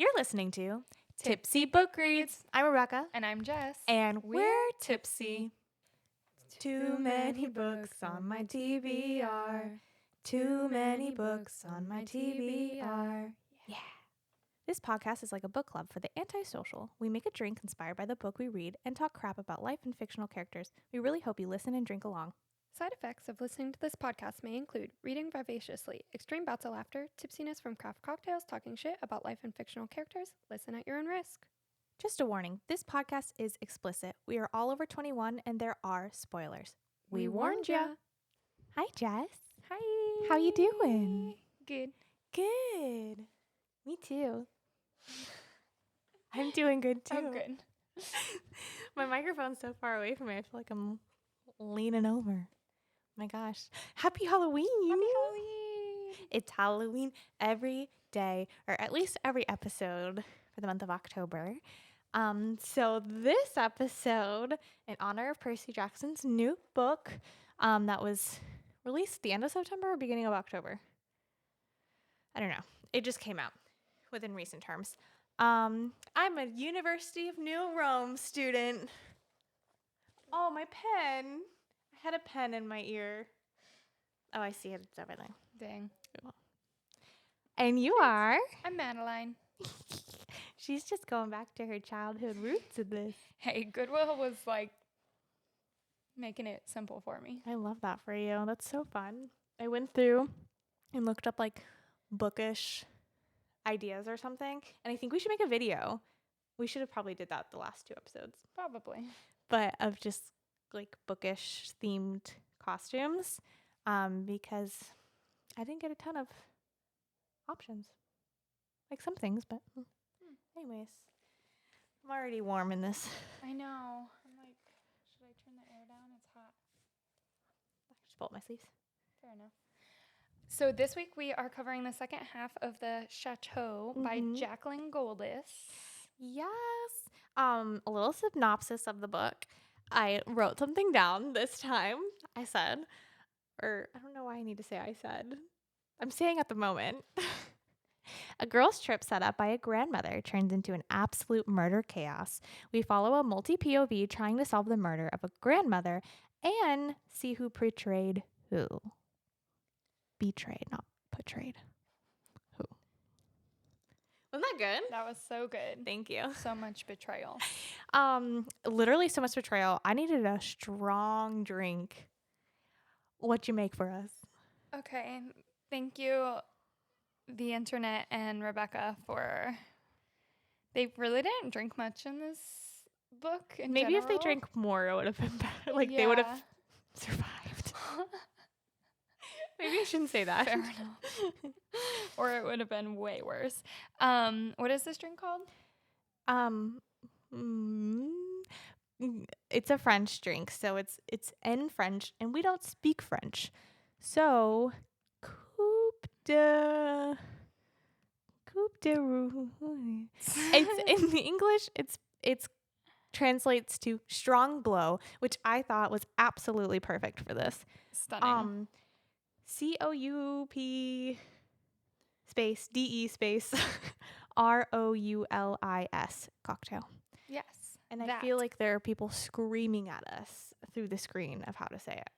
You're listening to Tipsy Book Reads. I'm Rebecca. And I'm Jess. And we're tipsy. Too many books on my TBR. Too many books on my TBR. Yeah. This podcast is like a book club for the antisocial. We make a drink inspired by the book we read and talk crap about life and fictional characters. We really hope you listen and drink along. Side effects of listening to this podcast may include reading vivaciously, extreme bouts of laughter, tipsiness from craft cocktails, talking shit about life and fictional characters. Listen at your own risk. Just a warning, this podcast is explicit. We are all over 21 and there are spoilers. We warned ya. Hi, Jess. Hi. How you doing? Good. Good. Me too. I'm doing good too. Oh, good. My microphone's so far away from me. I feel like I'm leaning over. My gosh. Happy Halloween. Happy Halloween. It's Halloween every day, or at least every episode for the month of October. So this episode, in honor of Percy Jackson's new book, that was released at the end of September or beginning of October. I don't know. It just came out within recent terms. I'm a University of New Rome student. Oh, my pen. I had a pen in my ear. Oh, I see it. It's over there. Dang. And you are? I'm Madeline. She's just going back to her childhood roots in this. Hey, Goodwill was like making it simple for me. I love that for you. That's so fun. I went through and looked up like bookish ideas or something. And I think we should make a video. We should have probably did that the last 2 episodes. Probably. But of just like bookish themed costumes. Because I didn't get a ton of options. Like some things, but anyways. I'm already warm in this. I know. I'm like, should I turn the air down? It's hot. I just pull up my sleeves. Fair enough. So this week we are covering the second half of the Chateau by Jacqueline Goldis. Yes. A little synopsis of the book. I wrote something down this time. I said, or I don't know why I need to say I said. I'm saying at the moment. A girl's trip set up by a grandmother turns into an absolute murder chaos. We follow a multi-POV trying to solve the murder of a grandmother and see who betrayed who. Betrayed, not portrayed. Who? Wasn't that good? That was so good. Thank you. So much betrayal. Literally so much betrayal. I needed a strong drink. What'd you make for us? Okay. Thank you, the internet and Rebecca, for... They really didn't drink much in this book in Maybe general. if they drank more, it would have been better. Like, they would have survived. Maybe I shouldn't say that. Fair enough. Or it would have been way worse. What is this drink called? It's a French drink, so it's in French, and we don't speak French. So, coupe de roux. It's in the English. It's translates to strong blow, which I thought was absolutely perfect for this. Stunning. COUP space DE space ROULIS cocktail. Yes. And I feel like there are people screaming at us through the screen of how to say it.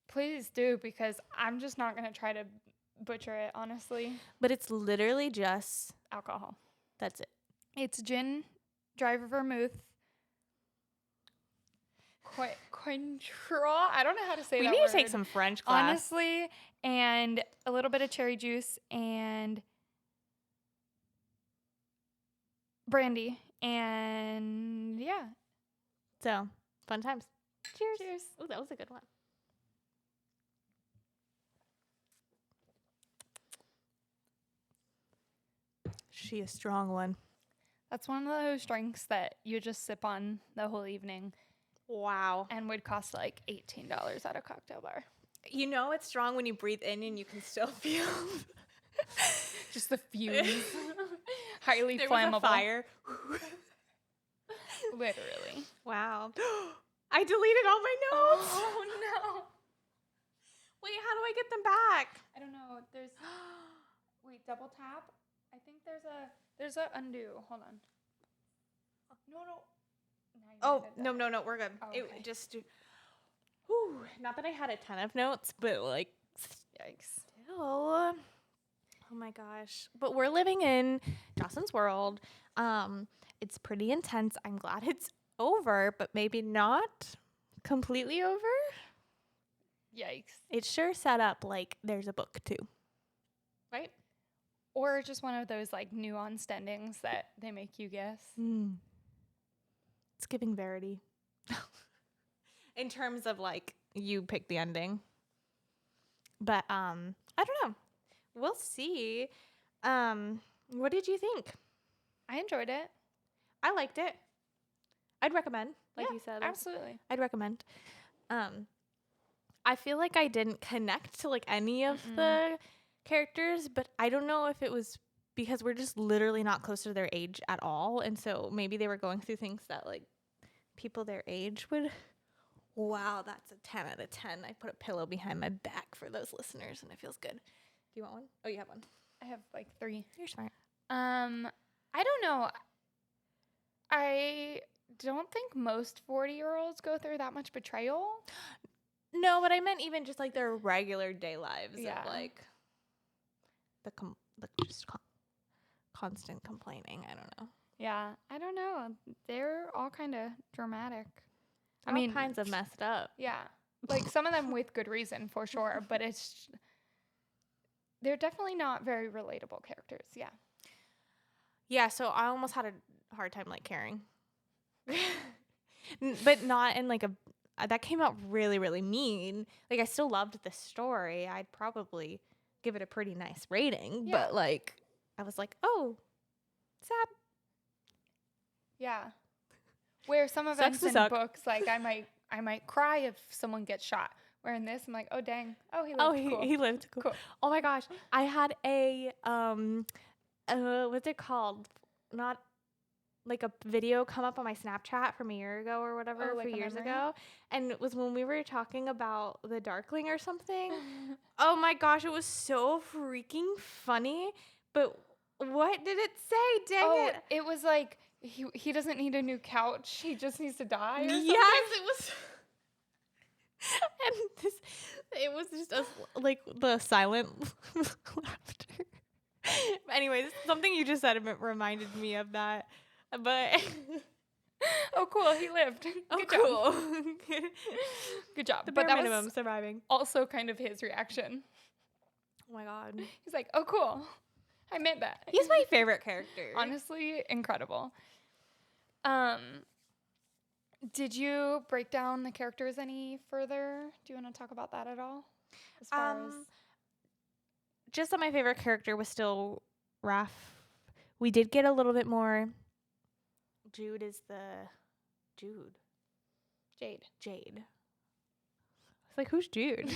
Please do, because I'm just not going to try to butcher it, honestly. But it's literally just alcohol. That's it. It's gin, dry vermouth, Cointreau. I don't know how to say that We need word. to take some French class. Honestly, and a little bit of cherry juice and brandy. And yeah. So, fun times. Cheers. Cheers. Oh, that was a good one. She a strong one. That's one of those drinks that you just sip on the whole evening. Wow. And would cost like $18 at a cocktail bar. You know it's strong when you breathe in and you can still feel just the fumes. Highly there flammable. Was a fire. Literally. Wow. I deleted all my notes. Oh no. Wait, how do I get them back? I don't know. There's wait, double tap I think there's a undo. Hold on. No. Now you Oh, made it no, we're good. Oh, It okay. just, whew, not that I had a ton of notes, but like, Yikes. still. Oh my gosh. But we're living in Dawson's World. It's pretty intense. I'm glad it's over, but maybe not completely over. Yikes. It's sure set up like there's a book too. Right? Or just one of those like nuanced endings that they make you guess. It's giving Verity. In terms of like you pick the ending. But I don't know. We'll see. What did you think? I enjoyed it. I liked it. I'd recommend, like Yeah, you said. absolutely. I'd recommend. I feel like I didn't connect to like any of the characters, but I don't know if it was because we're just literally not close to their age at all, and so maybe they were going through things that like people their age would. Wow, that's a 10 out of 10. I put a pillow behind my back for those listeners, and it feels good. Do you want one? Oh, you have one. I have like 3. You're smart. I don't know. I don't think most 40-year-olds go through that much betrayal. No, but I meant even just like their regular day lives Yeah. of like the constant complaining. I don't know. Yeah, I don't know. They're all kind of dramatic. All kinds of messed up. Yeah. Like some of them with good reason for sure, but they're definitely not very relatable characters. Yeah. Yeah, so I almost had a hard time like caring. But not in like that came out really, really mean. Like I still loved the story. I'd probably give it a pretty nice rating, Yeah. but like I was like, "Oh, sad." Yeah. Where some Sucks events to in suck. books, like I might cry if someone gets shot. Where in this, I'm like, oh dang, oh he lived. Oh, Cool. he lived. Cool. Oh my gosh, I had a what's it called? Not like a video come up on my Snapchat from a year ago or whatever, Oh, like a few a years memory? ago, and it was when we were talking about the Darkling or something. Oh my gosh, it was so freaking funny. But what did it say? Dang it! It was like he doesn't need a new couch. He just needs to die. Or something. Yes, it was. And it was just like the silent laughter. Anyways, something you just said reminded me of that. But oh, cool, he lived. oh, Good job. cool. Good job. The But bare that minimum was surviving. also kind of his reaction. Oh my god, He's like, oh, cool. I meant that. he's my favorite character. Honestly, incredible. Did you break down the characters any further? Do you want to talk about that at all? As far as just that my favorite character was still Raph. We did get a little bit more. Jude is the Jude. Jade. It's like, who's Jude?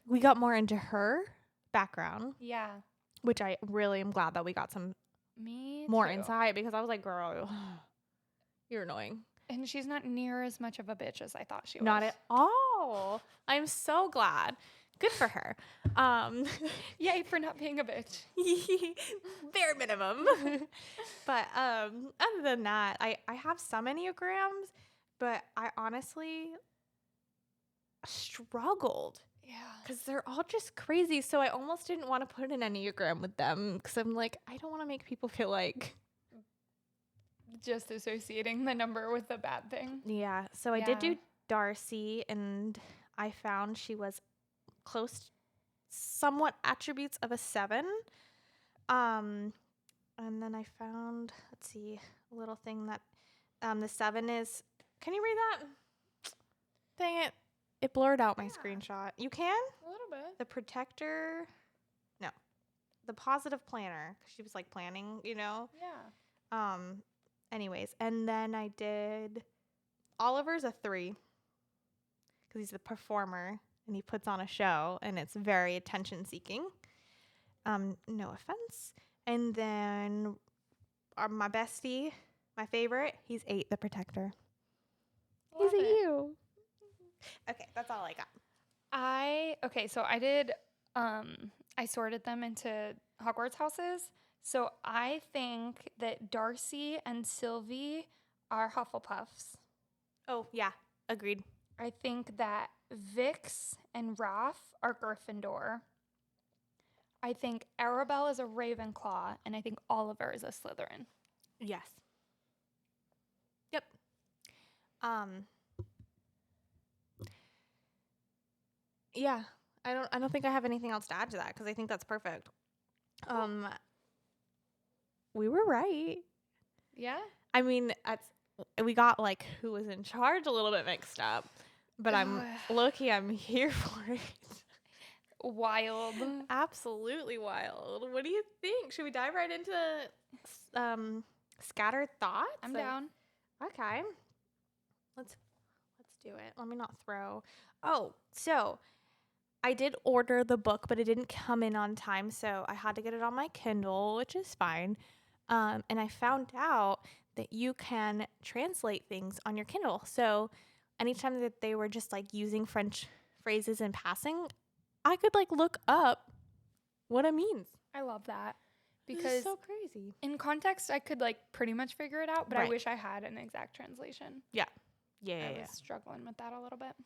We got more into her background. Yeah. Which I really am glad that we got some more insight, because I was like, girl, you're annoying. And she's not near as much of a bitch as I thought she was. Not at all. I'm so glad. Good for her. Yay for not being a bitch. Bare minimum. But other than that, I have some Enneagrams, but I honestly struggled. Yeah. Because they're all just crazy. So I almost didn't want to put an Enneagram with them, because I'm like, I don't want to make people feel like just associating the number with the bad thing. Yeah. So I did do Darcy, and I found she was close, somewhat attributes of a 7. And then I found, let's see, a little thing that the 7 is. Can you read that? Dang it. It blurred out my screenshot. You can? A little bit. The protector. No. The positive planner. 'Cause she was like planning, you know? Yeah. Anyways, and then I did Oliver's a 3, because he's the performer and he puts on a show and it's very attention seeking. No offense. And then my bestie, my favorite, he's 8, the protector. He's a U. Okay, that's all I got. So I did I sorted them into Hogwarts houses. So I think that Darcy and Sylvie are Hufflepuffs. Oh, yeah. Agreed. I think that Vix and Raph are Gryffindor. I think Arabelle is a Ravenclaw, and I think Oliver is a Slytherin. Yes. Yep. Um yeah. I don't think I have anything else to add to that because I think that's perfect. Um we were right. Yeah? I mean, we got like who was in charge a little bit mixed up, but I'm here for it. Wild. Absolutely wild. What do you think? Should we dive right into scattered thoughts? I'm down. Okay. Let's do it. Let me not throw. Oh, so I did order the book, but it didn't come in on time, so I had to get it on my Kindle, which is fine. And I found out that you can translate things on your Kindle. So anytime that they were just like using French phrases in passing, I could like look up what it means. I love that. This Because is so crazy. in context, I could like pretty much figure it out, but I Right. wish I had an exact translation. Yeah. I was struggling with that a little bit.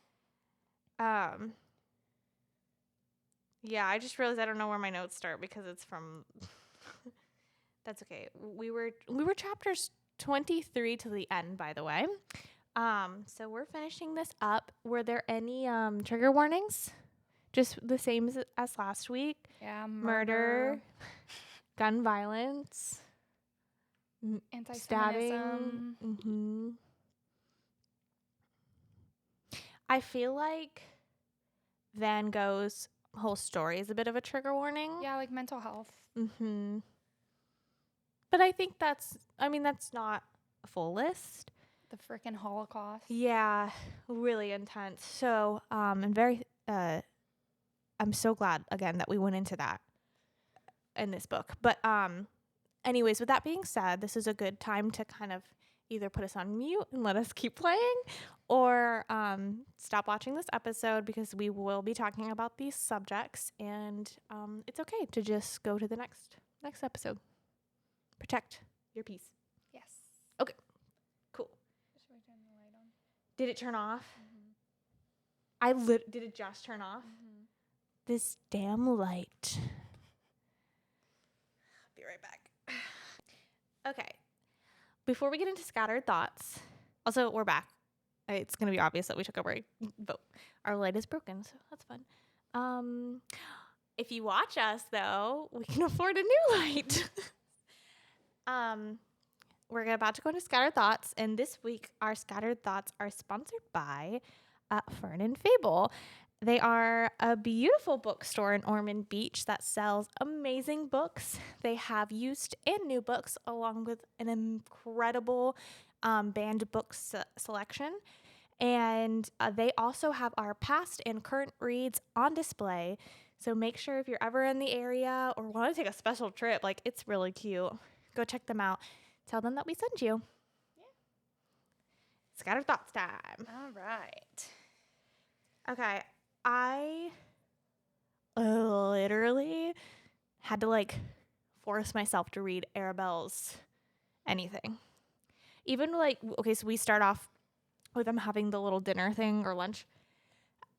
Yeah, I just realized I don't know where my notes start because it's from That's okay. We were chapters 23 to the end, by the way. So we're finishing this up. Were there any trigger warnings? Just the same as last week? Yeah, Murder, gun violence, stabbing. anti-Semitism. I feel like Van Gogh's whole story is a bit of a trigger warning. Yeah, like mental health. But I think that's not a full list. The freaking Holocaust. Yeah, really intense. So, and very, I'm so glad again that we went into that in this book. But, anyways, with that being said, this is a good time to kind of either put us on mute and let us keep playing, or stop watching this episode because we will be talking about these subjects, and it's okay to just go to the next episode. Protect your peace. Yes. Okay. Cool. Should we turn the light on? Did it turn off? Mm-hmm. Did it just turn off? Mm-hmm. This damn light. I'll be right back. Okay. Before we get into scattered thoughts, also, we're back. It's going to be obvious that we took a break, but our light is broken, so that's fun. If you watch us, though, we can afford a new light. We're about to go into scattered thoughts, and this week our scattered thoughts are sponsored by Fern and Fable. They are a beautiful bookstore in Ormond Beach that sells amazing books. They have used and new books along with an incredible banned book selection. And they also have our past and current reads on display. So make sure if you're ever in the area or want to take a special trip, like it's really cute, go check them out. Tell them that we sent you. Yeah. Scattered thoughts time. All right. Okay. I literally had to like force myself to read Arabelle's anything. Even like, okay, so we start off with them having the little dinner thing or lunch.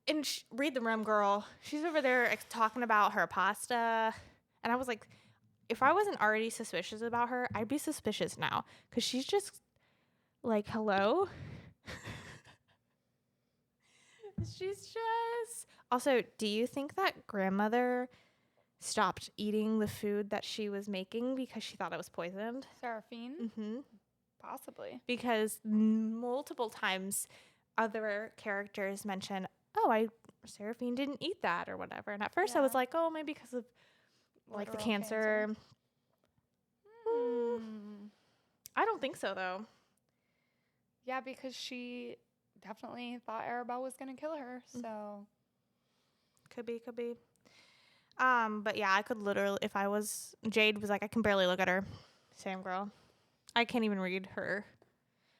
And read the room, girl. She's over there talking about her pasta. And I was like, if I wasn't already suspicious about her, I'd be suspicious now. Because she's just like, hello? She's just... Also, do you think that grandmother stopped eating the food that she was making because she thought it was poisoned? Seraphine? Mm-hmm. Possibly. Because multiple times other characters mention, Seraphine didn't eat that or whatever. And at first I was like, oh, maybe because of like the Literal cancer. I don't think so, though. Yeah, because she definitely thought Arabelle was going to kill her. So Could be. But yeah, I could literally, if I was, Jade was like, I can barely look at her. Same girl. I can't even read her.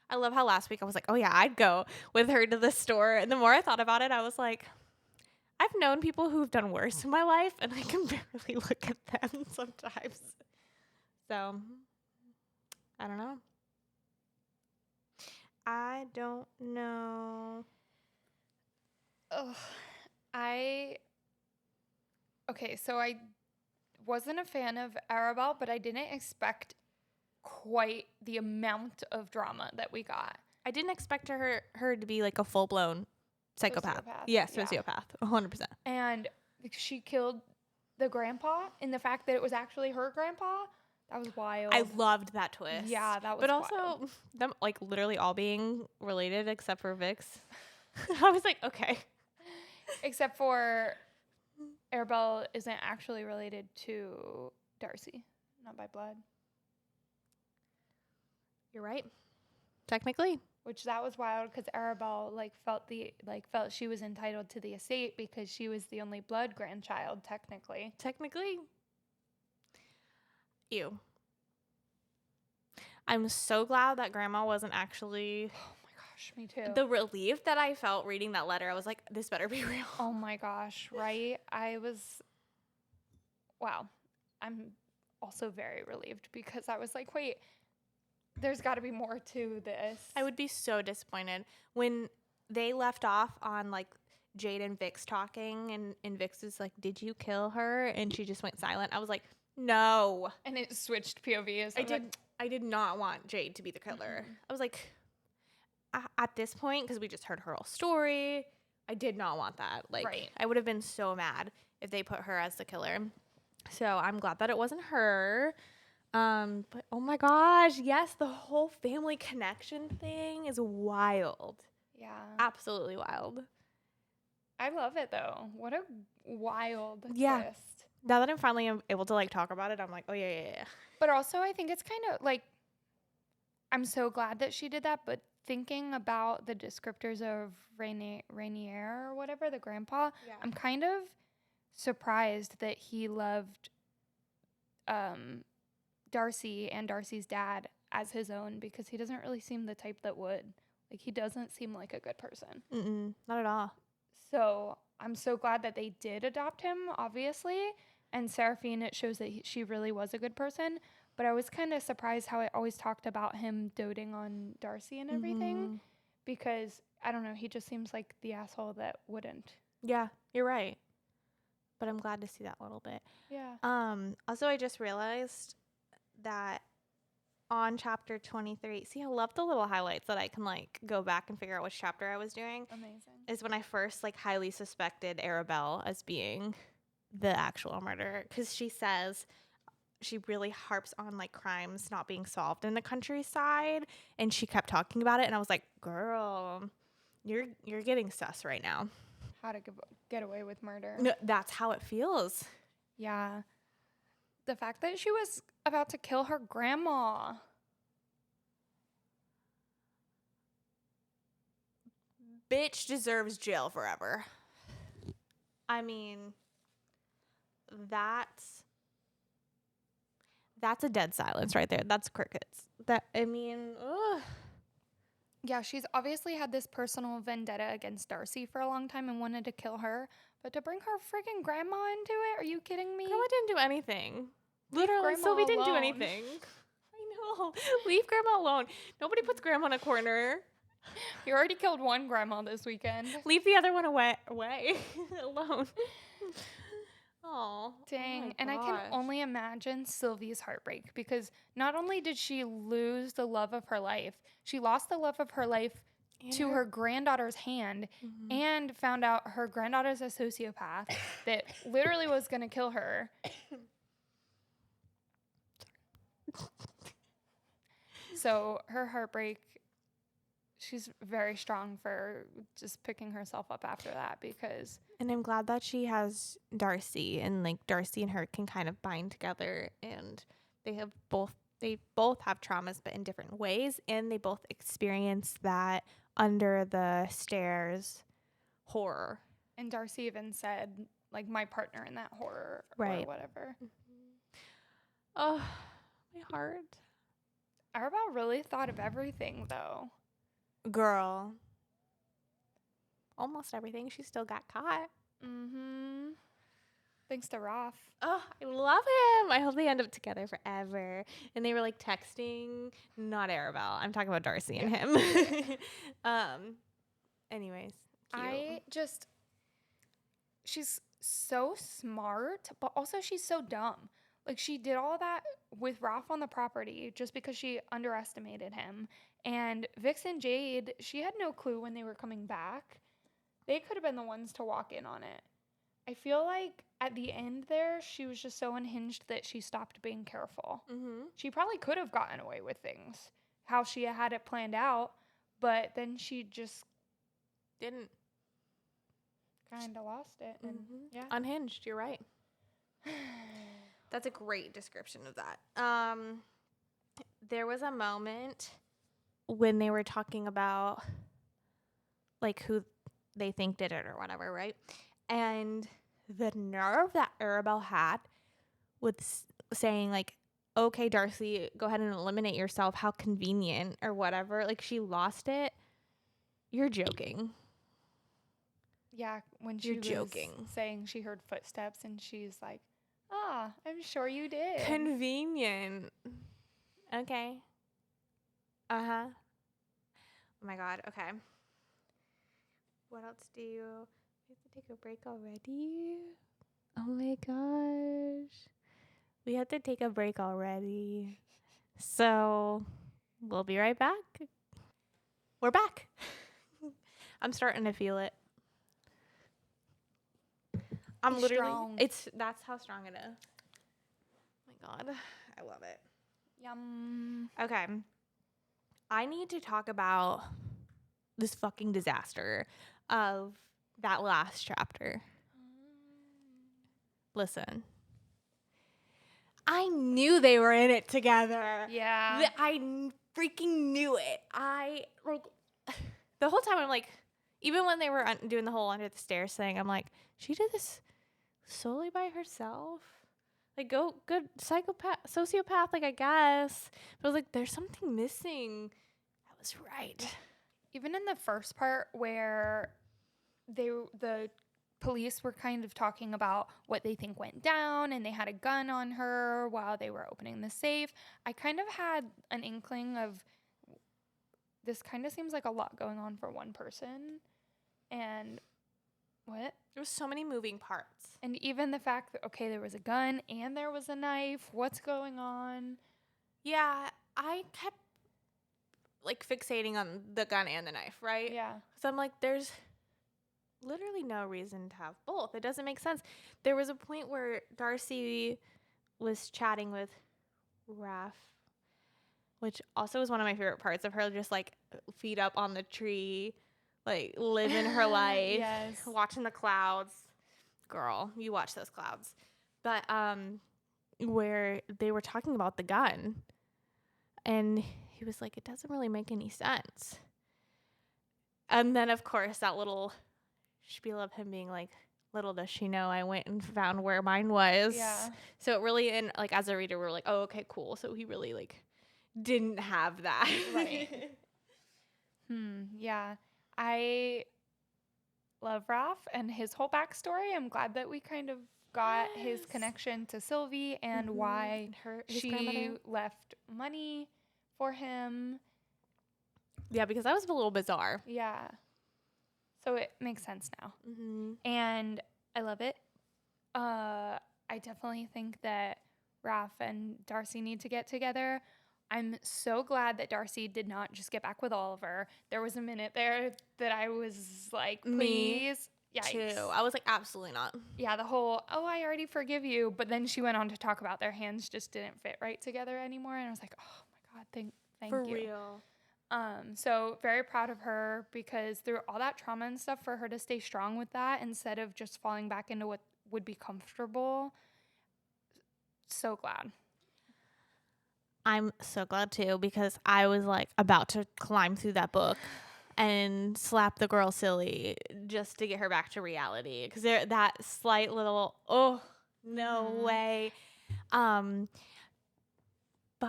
I love how last week I was like, oh yeah, I'd go with her to the store. And the more I thought about it, I was like, I've known people who've done worse in my life, and I can barely look at them sometimes. So, I don't know. I don't know. Ugh. Okay, so I wasn't a fan of Arabelle, but I didn't expect quite the amount of drama that we got. I didn't expect her to be like a full blown psychopath. Sociopath, Yeah, yeah. sociopath. 100%. And she killed the grandpa, and the fact that it was actually her grandpa, that was wild. I loved that twist. Yeah, that was But also wild. them like literally all being related except for Vix. I was like, okay. Except for Arabelle isn't actually related to Darcy, not by blood. You're right. Technically. Which that was wild because Arabelle felt she was entitled to the estate because she was the only blood grandchild technically. Technically. Ew. I'm so glad that grandma wasn't actually. Oh my gosh, me too. The relief that I felt reading that letter, I was like, this better be real. Oh my gosh, right? Wow. I'm also very relieved because I was like, wait, there's got to be more to this. I would be so disappointed when they left off on like Jade and Vix talking, and Vix was like, did you kill her? And she just went silent. I was like, no. And it switched POVs. I did not want Jade to be the killer. Mm-hmm. I was like, at this point, because we just heard her whole story, I did not want that. Like, right. I would have been so mad if they put her as the killer. So I'm glad that it wasn't her. But oh my gosh, yes, the whole family connection thing is wild. Yeah. Absolutely wild. I love it though. What a wild twist. Now that I'm finally able to like talk about it, I'm like, oh yeah. But also I think it's kind of like, I'm so glad that she did that, but thinking about the descriptors of Rainier or whatever, the grandpa, I'm kind of surprised that he loved Darcy and Darcy's dad as his own because he doesn't really seem the type that would. Like, he doesn't seem like a good person. Not at all. So I'm so glad that they did adopt him, obviously. And Seraphine, it shows that she really was a good person. But I was kind of surprised how it always talked about him doting on Darcy and everything. Because, I don't know, he just seems like the asshole that wouldn't. Yeah, you're right. But I'm glad to see that a little bit. Yeah. Also, I just realized that on chapter 23, see, I love the little highlights that I can like go back and figure out which chapter I was doing. Amazing. Is when I first like highly suspected Arabelle as being the actual murderer, because she says she really harps on like crimes not being solved in the countryside, and she kept talking about it, and I was like, girl, you're getting sus right now. How to get away with murder. No, that's how it feels. Yeah. The fact that she was about to kill her grandma. Bitch deserves jail forever. I mean, that's a dead silence right there. That's crickets. Ugh. Yeah, she's obviously had this personal vendetta against Darcy for a long time and wanted to kill her. But to bring her freaking grandma into it? Are you kidding me? Grandma didn't do anything. Literally, Sylvie didn't do anything. I know. Leave grandma alone. Nobody puts grandma in a corner. You already killed one grandma this weekend. Leave the other one away alone. Oh, dang. Oh, and I can only imagine Sylvie's heartbreak because not only did she lose the love of her life, she lost the love of her life to her granddaughter's hand and found out her granddaughter's a sociopath that literally was going to kill her. So her heartbreak, she's very strong for just picking herself up after that because... And I'm glad that she has Darcy, and like Darcy and her can kind of bind together, and they both have traumas but in different ways, and they both experience that under the stairs horror. And Darcy even said, like, my partner in that horror or whatever. Oh, my heart. Arabelle really thought of everything, though. Girl. Almost everything. She still got caught. Mm-hmm. Thanks to Raph. Oh, I love him. I hope they end up together forever. And they were like texting, not Arabelle. I'm talking about Darcy and him. um, anyways, cute. She's so smart, but also she's so dumb. Like, she did all that with Raph on the property just because she underestimated him. And Vix and Jade, she had no clue when they were coming back. They could have been the ones to walk in on it. I feel like at the end there, she was just so unhinged that she stopped being careful. Mm-hmm. She probably could have gotten away with things, how she had it planned out, but then she just Didn't. kind of lost it. And yeah. Unhinged, you're right. That's a great description of that. There was a moment when they were talking about like who they think did it or whatever, right? And the nerve that Arabelle had with saying like, okay, Darcy, go ahead and eliminate yourself. How convenient or whatever. Like she lost it. You're joking. Yeah, when You're she was joking. saying she heard footsteps and she's like, I'm sure you did. Convenient. Okay. Uh-huh. Oh my God. Okay. What else do you... We have to take a break already? Oh my gosh. We have to take a break already. So, we'll be right back. We're back. I'm starting to feel it. I'm It's literally... strong. That's how strong it is. Oh my God. I love it. Yum. Okay. I need to talk about this fucking disaster of that last chapter. Listen. I knew they were in it together. Yeah. Freaking knew it. The whole time I'm like, even when they were doing the whole under the stairs thing, I'm like, she did this solely by herself? Like, go good sociopath, like, I guess. But I was like, there's something missing. I was right. Even in the first part where the police were kind of talking about what they think went down and they had a gun on her while they were opening the safe, I kind of had an inkling of this kind of seems like a lot going on for one person. And what? There was so many moving parts. And even the fact that, okay, there was a gun and there was a knife. What's going on? Yeah, I kept like fixating on the gun and the knife, right? Yeah. So I'm like, there's literally no reason to have both. It doesn't make sense. There was a point where Darcy was chatting with Raph, which also was one of my favorite parts of her, just like feet up on the tree, like living her life, Yes. watching the clouds. Girl, you watch those clouds. But where they were talking about the gun, and he was like, it doesn't really make any sense. And then, of course, that little spiel of him being like, little does she know I went and found where mine was. Yeah. So it really, and like as a reader, we're like, oh, okay, cool. So he really like didn't have that. Right. Yeah. I love Raph and his whole backstory. I'm glad that we kind of got his connection to Sylvie and why His she grandmother. left money for him. Yeah, because that was a little bizarre. Yeah. So it makes sense now. Mm-hmm. And I love it. I definitely think that Raph and Darcy need to get together. I'm so glad that Darcy did not just get back with Oliver. There was a minute there that I was like, please. Yikes. Too. I was like, absolutely not. Yeah, the whole, oh, I already forgive you. But then she went on to talk about their hands just didn't fit right together anymore. And I was like, oh my God, thank For you. real. So very proud of her because through all that trauma and stuff, for her to stay strong with that instead of just falling back into what would be comfortable. So glad. I'm so glad too, because I was like about to climb through that book and slap the girl silly just to get her back to reality. Because that slight little, oh, no way. But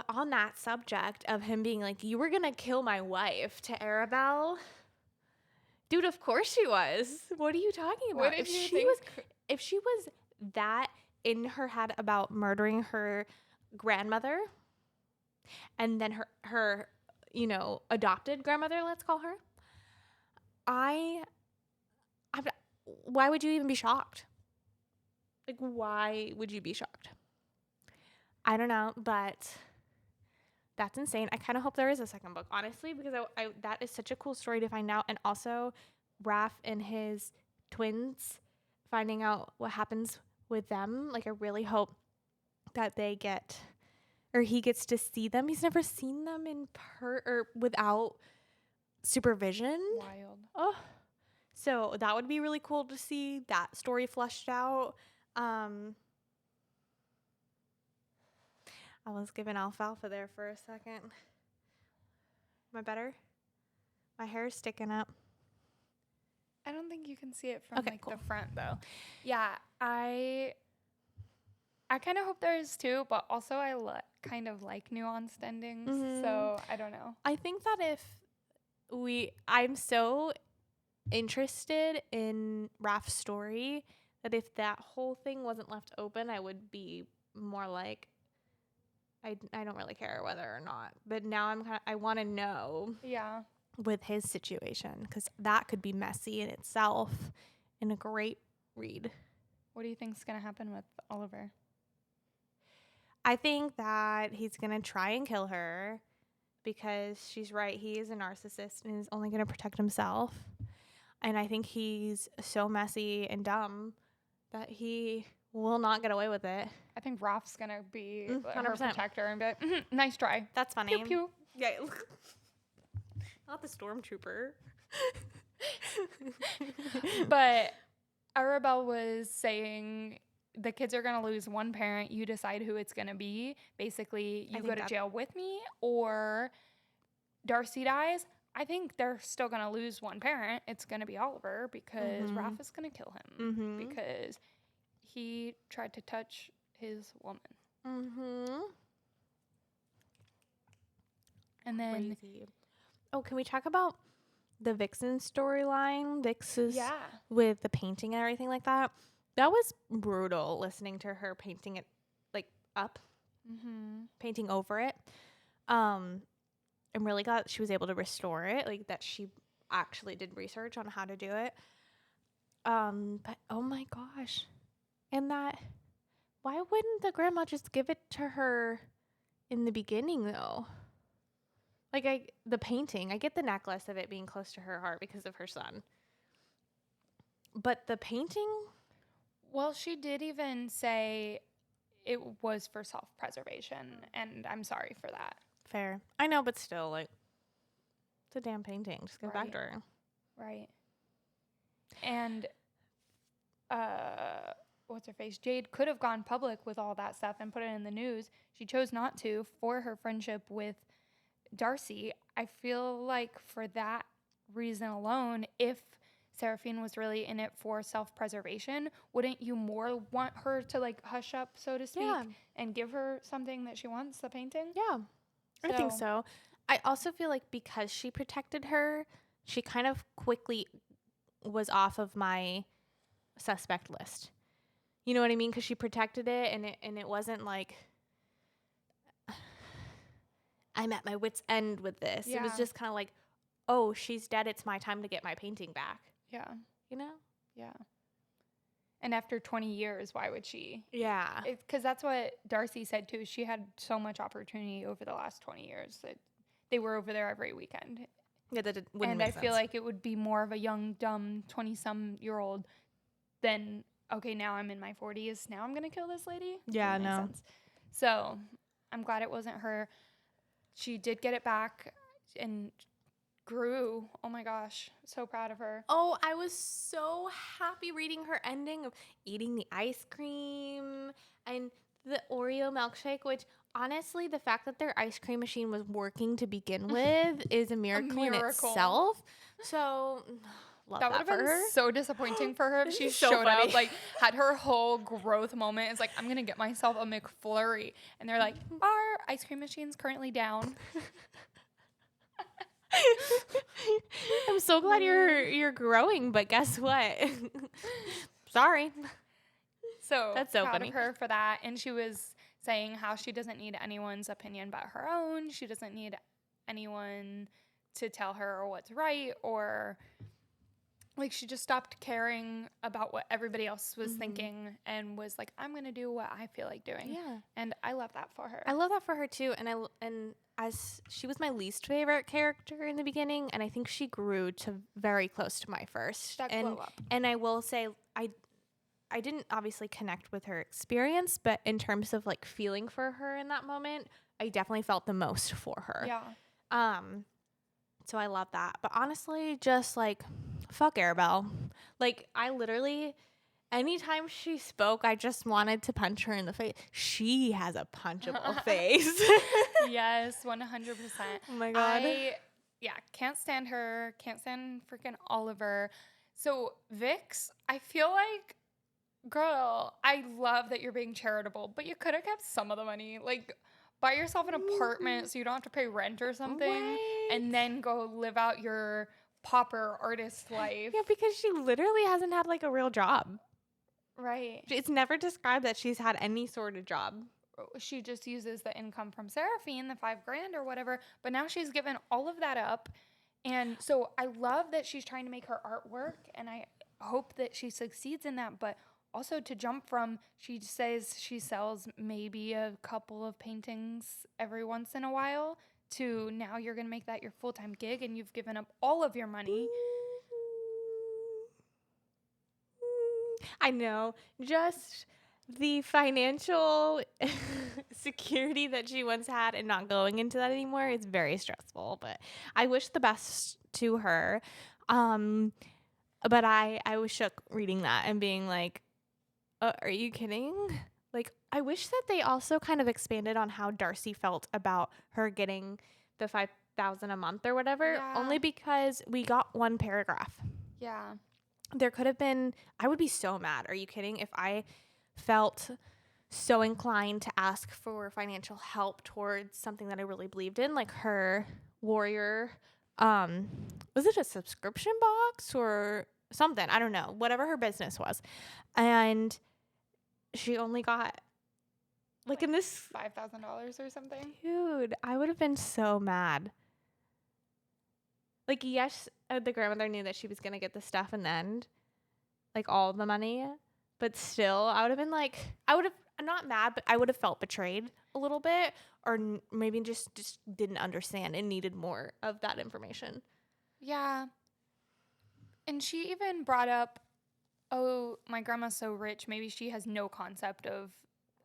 on that subject of him being like, you were going to kill my wife to Arabelle. Dude, of course she was. What are you talking about? What did If you she was think? if she was that in her head about murdering her grandmother and then her adopted grandmother, let's call her, I I'm why would you even be shocked? Like, why would you be shocked? I don't know, but that's insane. I kind of hope there is a second book, honestly, because that is such a cool story to find out. And also, Raph and his twins, finding out what happens with them. Like, I really hope that he gets to see them. He's never seen them or without supervision. Wild. Oh, so that would be really cool to see that story fleshed out. I was giving alfalfa there for a second. Am I better? My hair's sticking up. I don't think you can see it from Okay, cool. the front though. Yeah, I kind of hope there is too, but also I kind of like nuanced endings, so I don't know. I think that I'm so interested in Raph's story that if that whole thing wasn't left open, I would be more like, I don't really care whether or not. But now I want to know Yeah. with his situation, because that could be messy in itself and a great read. What do you think's gonna happen with Oliver? I think that he's going to try and kill her because she's right. He is a narcissist and is only going to protect himself. And I think he's so messy and dumb that he will not get away with it. I think Raph's gonna be her 100%. protector and be like, nice try. That's funny. Pew pew. Yeah. Not the stormtrooper. But Arabelle was saying the kids are going to lose one parent. You decide who it's going to be. Basically, you go to jail with me or Darcy dies. I think they're still going to lose one parent. It's going to be Oliver because Raph is going to kill him because he tried to touch his woman. And then... Crazy. Oh, can we talk about the Vixen storyline? Vix's Yeah. with the painting and everything like that. That was brutal listening to her painting it like up, painting over it. I'm really glad she was able to restore it, like that she actually did research on how to do it. But oh my gosh. And why wouldn't the grandma just give it to her in the beginning though? Like the painting, I get the necklace of it being close to her heart because of her son. But the painting? Well, she did even say it was for self-preservation, and I'm sorry for that. Fair. I know, but still, like, it's a damn painting. Just give it back to her. Right. And, what's her face? Jade could have gone public with all that stuff and put it in the news. She chose not to for her friendship with Darcy. I feel like for that reason alone, if Seraphine was really in it for self-preservation, wouldn't you more want her to like hush up, so to speak, and give her something that she wants, the painting? Yeah, I think so. I also feel like because she protected her, she kind of quickly was off of my suspect list. You know what I mean? Because she protected it, and it wasn't like I'm at my wit's end with this. Yeah. It was just kind of like, oh, she's dead. It's my time to get my painting back. Yeah. You know? Yeah. And after 20 years, why would she? Yeah. Because that's what Darcy said, too. She had so much opportunity over the last 20 years that they were over there every weekend. Yeah, that wouldn't make sense. And I feel like it would be more of a young, dumb 20-some-year-old than, okay, now I'm in my 40s. Now I'm going to kill this lady? Yeah, no. Sense. So I'm glad it wasn't her. She did get it back and grew. Oh my gosh. So proud of her. Oh, I was so happy reading her ending of eating the ice cream and the Oreo milkshake, which honestly, the fact that their ice cream machine was working to begin with is a miracle in itself. So love that would have been so disappointing for her if she showed up, like had her whole growth moment. It's like, I'm going to get myself a McFlurry. And they're like, our ice cream machine's currently down. I'm so glad you're growing, but guess what? Sorry. So That's so proud of funny. her for that. And she was saying how she doesn't need anyone's opinion but her own. She doesn't need anyone to tell her what's right, or like she just stopped caring about what everybody else was thinking and was like, I'm going to do what I feel like doing. Yeah. And I love that for her. I love that for her too, and as she was my least favorite character in the beginning, and I think she grew to very close to my first. That and glow up. and I will say I didn't obviously connect with her experience, but in terms of like feeling for her in that moment, I definitely felt the most for her. Yeah. So I love that. But honestly, just like fuck Arabelle. Like I literally anytime she spoke, I just wanted to punch her in the face. She has a punchable face. Yes, 100%. Oh my God. Yeah, can't stand her. Can't stand freaking Oliver. So, Vix, I feel like, girl, I love that you're being charitable, but you could have kept some of the money. Like, buy yourself an apartment so you don't have to pay rent or something, Right. and then go live out your pauper artist life. Yeah, because she literally hasn't had like a real job. Right. It's never described that she's had any sort of job. She just uses the income from Seraphine, the $5,000 or whatever, but now she's given all of that up. And so I love that she's trying to make her art work, and I hope that she succeeds in that. But also to jump from, she says she sells maybe a couple of paintings every once in a while, to now you're going to make that your full-time gig and you've given up all of your money. I know. Just the financial security that she once had and not going into that anymore is very stressful. But I wish the best to her. But I was shook reading that and being like, are you kidding? Like, I wish that they also kind of expanded on how Darcy felt about her getting the 5,000 a month or whatever, Yeah. only because we got one paragraph. Yeah. There could have been, I would be so mad. Are you kidding? If I felt so inclined to ask for financial help towards something that I really believed in, like her warrior, was it a subscription box or something? I don't know, whatever her business was. And she only got like in this, $5,000 or something. dude, I would have been so mad. Like, yes, the grandmother knew that she was going to get the stuff in the end, like all the money, but still, I would have been like, I would have, not mad, but I would have felt betrayed a little bit, or maybe just didn't understand and needed more of that information. Yeah. And she even brought up, oh, my grandma's so rich, maybe she has no concept of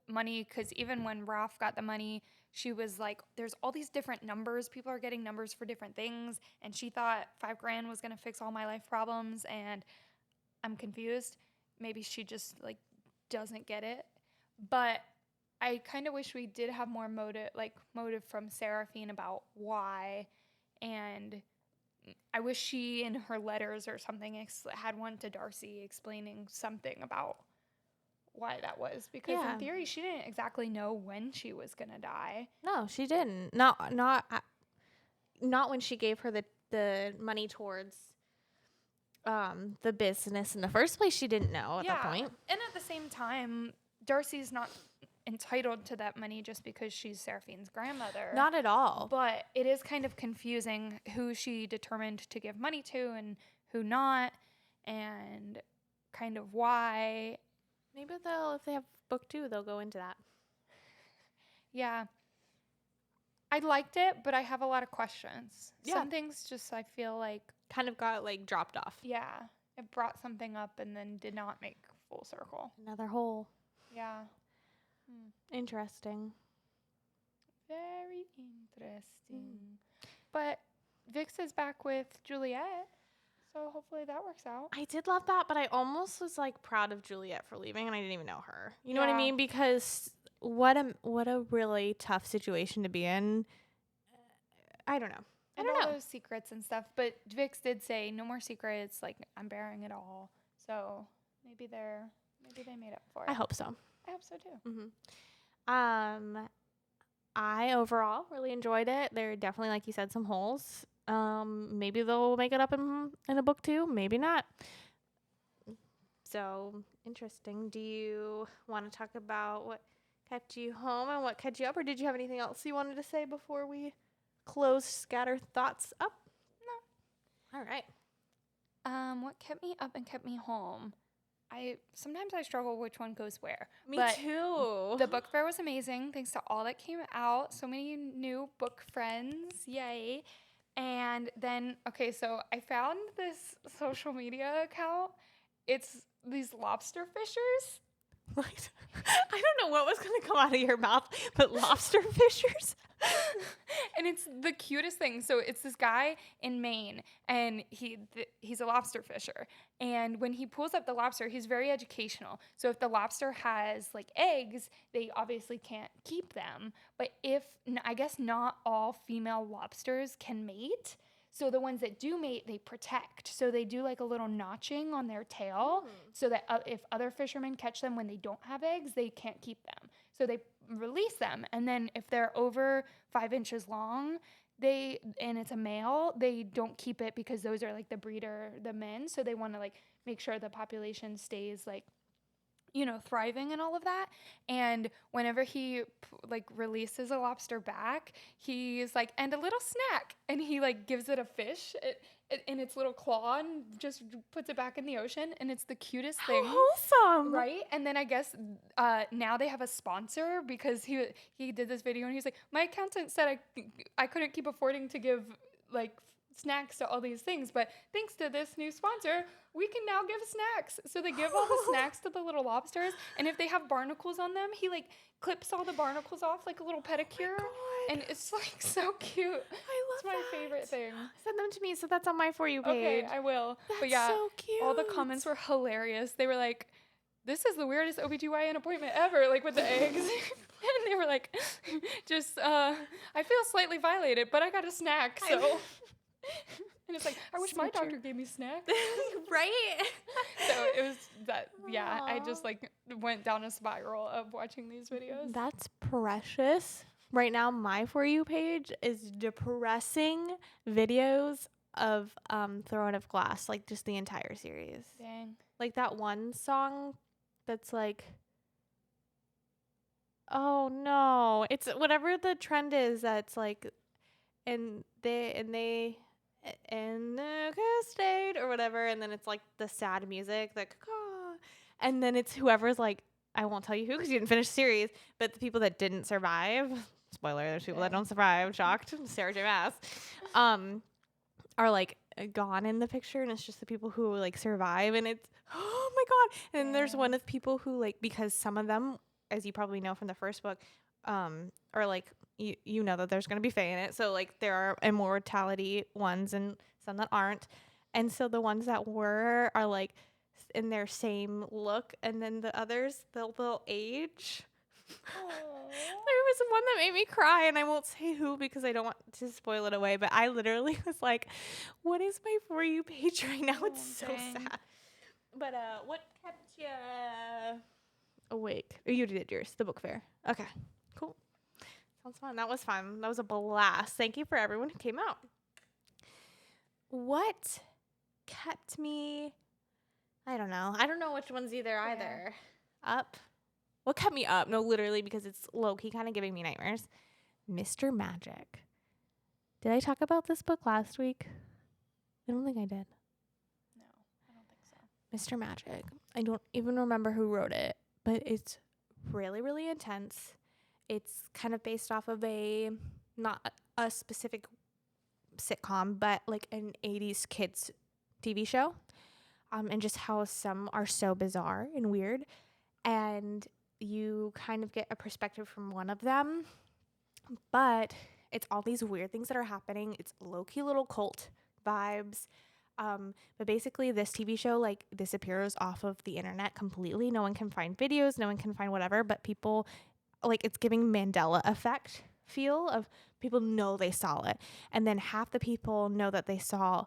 money. Because even when Ralph got the money, she was like, there's all these different numbers. People are getting numbers for different things. And she thought $5,000 was going to fix all my life problems. And I'm confused. Maybe she just like doesn't get it. But I kind of wish we did have more motive from Seraphine about why. And I wish she, in her letters or something, had one to Darcy explaining something about why that was. Because Yeah. in theory, she didn't exactly know when she was going to die. No, she didn't. Not when she gave her the money towards the business in the first place. She didn't know at that point. And at the same time, Darcy's not entitled to that money just because she's Seraphine's grandmother. Not at all. But it is kind of confusing who she determined to give money to and who not, and kind of why. Maybe if they have book 2, they'll go into that. Yeah. I liked it, but I have a lot of questions. Yeah. Some things just I feel like Kind of got like dropped off. yeah, it brought something up and then did not make full circle. Another hole. Yeah. Interesting. Very interesting. But Vix is back with Juliet, so hopefully that works out. I did love that, but I almost was like proud of Juliet for leaving, and I didn't even know her. You know what I Yeah. mean? Because what a really tough situation to be in. I don't know. I And don't all know. those secrets and stuff. But Vix did say no more secrets. Like I'm bearing it all. So maybe they made up for it. I hope so. I hope so too. I overall really enjoyed it. There are definitely, like you said, some holes. Maybe they'll make it up in a book too. Maybe not. So interesting. Do you want to talk about what kept you home and what kept you up, or did you have anything else you wanted to say before we close scatter thoughts up? No. All right. What kept me up and kept me home? I sometimes I struggle which one goes where. Me but too. The book fair was amazing. Thanks to all that came out. So many new book friends. Yay. And then, okay, so I found this social media account. It's these lobster fishers. What? I don't know what was going to come out of your mouth, but lobster fishers? And it's the cutest thing. So it's this guy in Maine, and he's a lobster fisher. And when he pulls up the lobster, he's very educational. So if the lobster has like eggs, they obviously can't keep them. But I guess not all female lobsters can mate. So the ones that do mate, they protect. So they do like a little notching on their tail so that if other fishermen catch them when they don't have eggs, they can't keep them. So they release them. And then if they're over 5 inches long, and it's a male, they don't keep it because those are like the men. So they want to like make sure the population stays like, thriving and all of that. And whenever he like releases a lobster back, he's like, and a little snack. And he like gives it a fish in its little claw and just puts it back in the ocean. And it's the cutest thing. How wholesome. Right? And then I guess now they have a sponsor because he did this video and he's like, my accountant said I couldn't keep affording to give like snacks to all these things, but thanks to this new sponsor, we can now give snacks. So they give all the snacks to the little lobsters, and if they have barnacles on them, he like clips all the barnacles off like a little pedicure, and it's like so cute. I love It's my favorite thing. Send them to me so that's on my For You page. Okay, I will. That's but yeah, so cute. all the comments were hilarious. They were like, this is the weirdest OBGYN appointment ever, like with the eggs. And they were like, I feel slightly violated, but I got a snack, so. And it's like, I wish my doctor gave me snacks. Right? So it was that, yeah, I just like went down a spiral of watching these videos. That's precious. Right now, my For You page is depressing videos of Throne of Glass, like just the entire series. Dang. Like that one song that's like, oh no, it's whatever the trend is that's like, and they in the state or whatever, and then it's like the sad music, like, and then it's whoever's like, I won't tell you who because you didn't finish the series, but the people that didn't survive, spoiler, there's people that don't survive, shocked, Sarah J. Maas, are like gone in the picture, and it's just the people who like survive, and it's, oh my god. And there's one of people who like, because some of them, as you probably know from the first book, are like, you know that there's going to be fae in it. So like there are immortality ones and some that aren't. And so the ones that were are like in their same look. And then the others, they'll age. There was one that made me cry, and I won't say who because I don't want to spoil it away. But I literally was like, what is my For You page right now? It's so sad. But what kept you awake? Oh, you did yours, the book fair. Okay, cool. Sounds fun. That was fun. That was a blast. Thank you for everyone who came out. What kept me? I don't know. I don't know which one's either. Up. What kept me up? No, literally, because it's low-key kind of giving me nightmares. Mr. Magic. Did I talk about this book last week? I don't think I did. No, I don't think so. Mr. Magic. I don't even remember who wrote it, but it's really, really intense. It's kind of based off of not a specific sitcom, but like an 80s kids TV show. And just how some are so bizarre and weird. And you kind of get a perspective from one of them. But it's all these weird things that are happening. It's low-key little cult vibes. But basically this TV show like disappears off of the internet completely. No one can find videos. No one can find whatever. But people, like, it's giving Mandela effect feel of people know they saw it. And then half the people know that they saw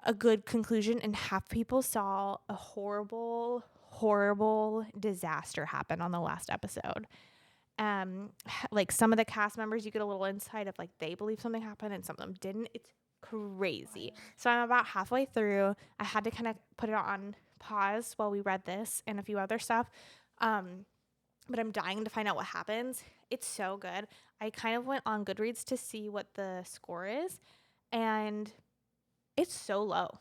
a good conclusion, and half people saw a horrible, horrible disaster happen on the last episode. Like some of the cast members, you get a little insight of like they believe something happened and some of them didn't. It's crazy. Wild. So I'm about halfway through. I had to kind of put it on pause while we read this and a few other stuff. But I'm dying to find out what happens. It's so good. I kind of went on Goodreads to see what the score is, and it's so low.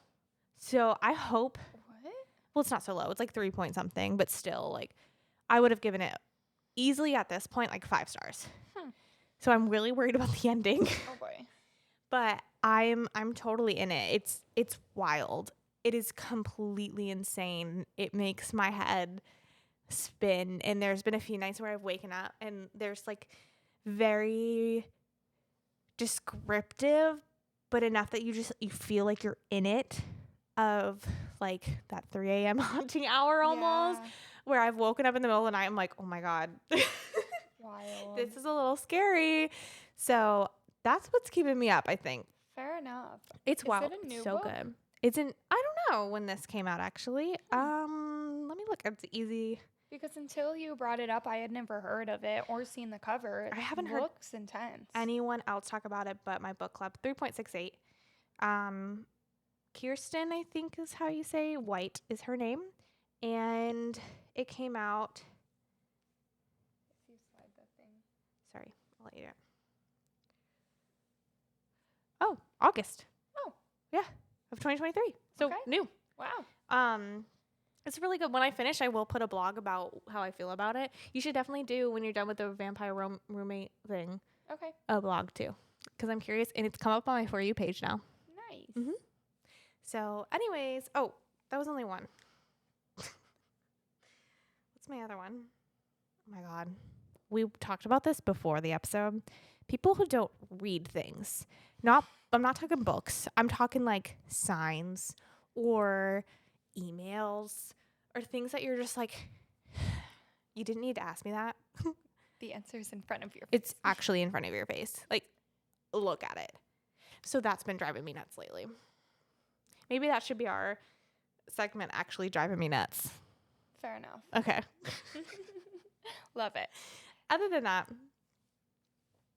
So I hope, What? well, it's not so low. It's like 3 point something, but still, like, I would have given it easily at this point, like 5 stars. So I'm really worried about the ending. Oh boy. But I'm totally in it. It's wild. It is completely insane. It makes my head spin. And there's been a few nights where I've waken up and there's like very descriptive, but enough that you feel like you're in it, of like that 3 a.m. haunting hour almost, Yeah. where I've woken up in the middle of the night. I'm like, oh my God, Wild. this is a little scary. So that's what's keeping me up, I think. Fair enough. It's Is wild. it a new So book? good. It's in, I don't know when this came out actually. Let me look. It's easy. Because until you brought it up, I had never heard of it or seen the cover. It I haven't heard looks intense. anyone else talk about it but my book club. 3.68. Kirsten, I think is how you say, White is her name. And it came out, If you slide the thing. sorry, I'll let you do it. Oh, August. Oh. Yeah, of 2023. So Okay. new. Wow. It's really good. When I finish, I will put a blog about how I feel about it. You should definitely do, when you're done with the vampire roommate thing, Okay. a blog too, because I'm curious, and it's come up on my For You page now. Nice. Mhm. So, anyways, oh, that was only one. What's my other one? Oh my God, we talked about this before the episode. People who don't read things. I'm not talking books. I'm talking like signs or emails or things that you're just like, you didn't need to ask me that. The answer's in front of your face. It's actually in front of your face. Like, look at it. So that's been driving me nuts lately. Maybe that should be our segment, actually driving me nuts. Fair enough. Okay. Love it. Other than that,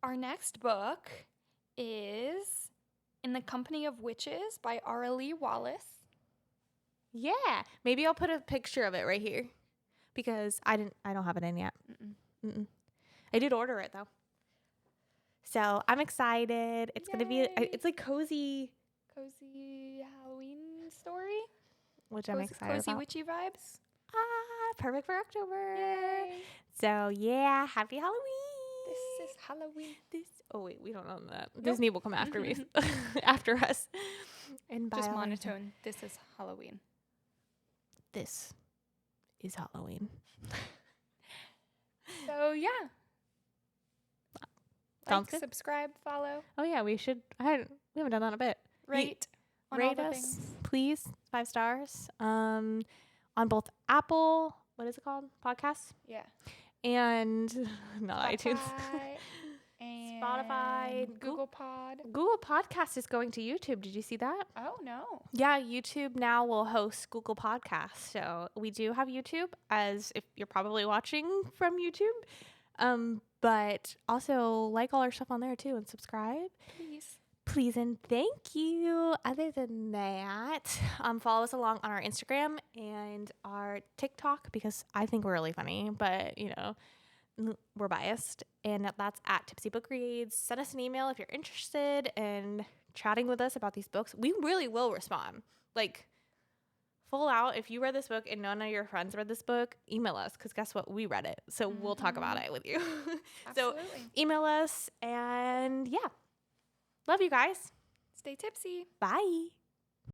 Our next book is In the Company of Witches by R.L.E. Wallace. yeah, maybe I'll put a picture of it right here because I don't have it in yet. Mm-mm. I did order it though. So I'm excited. It's going to be, Yay. it's like cozy, Halloween story. which I'm excited Cozy about. witchy vibes. Perfect for October. Yay. So yeah, happy Halloween. This is Halloween. Oh wait, we don't own that. Nope. Disney will come after me, after us. And buy Just all our- monotone. This is Halloween. This is Halloween. So yeah. Sounds Like, good. subscribe, follow, Oh yeah, we haven't done that in a bit. rate on all Rate the us, things. please, 5 stars. On both Apple, what is it called? Podcasts, Yeah. and not iTunes. Spotify and Spotify, Google Pod. Google Podcast is going to YouTube. Did you see that? Oh no. Yeah, YouTube now will host Google Podcasts. So we do have YouTube, as if you're probably watching from YouTube. But also like all our stuff on there too and subscribe. Please and thank you. Other than that, follow us along on our Instagram and our TikTok because I think we're really funny, but we're biased. And that's at Tipsy Book Reads. Send us an email if you're interested in chatting with us about these books. We really will respond. Like, full out, if you read this book and none of your friends read this book, email us because guess what? We read it. So we'll talk about it with you. So Absolutely. email us and yeah. Love you guys. Stay tipsy. Bye.